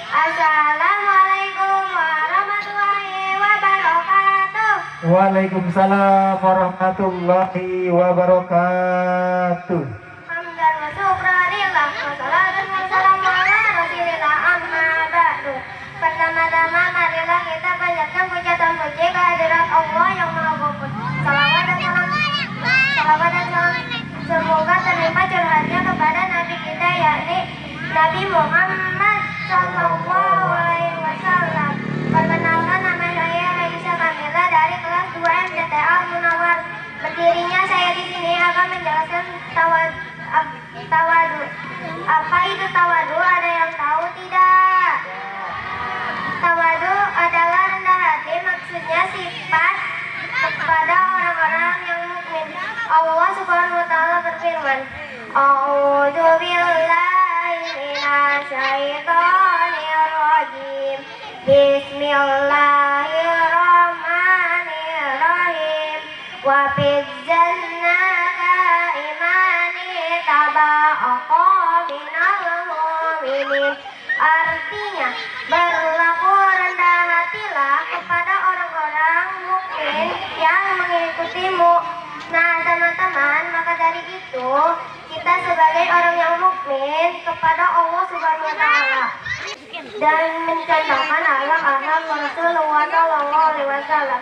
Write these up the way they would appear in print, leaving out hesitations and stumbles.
Assalamualaikum warahmatullahi wabarakatuh. Waalaikumsalam warahmatullahi wabarakatuh. Hamdan wa syukranillah wassalatu wassalamu ala rasulillah amma ba'du. Pertama-tama marilah kita panjatkan puja dan puji kehadirat Allah yang Maha Pengampun. Salawat dan salam semoga terlimpah curhatnya kepada Nabi kita yakni Nabi Muhammad Sallallahu Alaihi Wasallam. Perkenalkan, nama saya Raisa Kamila dari kelas 2 MTTA Al Munawwar. Berdirinya saya di sini akan menjelaskan tawadu. Apa itu tawadu? Ada yang tahu tidak? Tawadu adalah rendah hati, maksudnya sifat kepada orang-orang yang mukmin. Allah Subhanahu wa taala berfirman, A'udzu billahi minasyaitonir rajim. Bismillahirrahmanirrahim. Wa fil jannati imani tabaqa minal mu'minin. Artinya, berlaku rendah hatilah kepada orang-orang mukmin yang mengikutimu. Nah teman-teman, maka dari itu kita sebagai orang yang mukmin kepada Allah Subhanahu wa taala dan mencontohkan akhlak Rasulullah Shallallahu Alaihi Wasallam.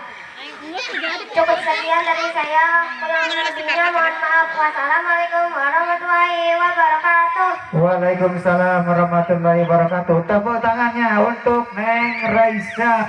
Cukup sekian dari saya. Kurang lebihnya mohon maaf. Wassalamualaikum warahmatullahi wabarakatuh. Waalaikumsalam warahmatullahi wabarakatuh. Tepuk tangannya untuk Neng Raisa.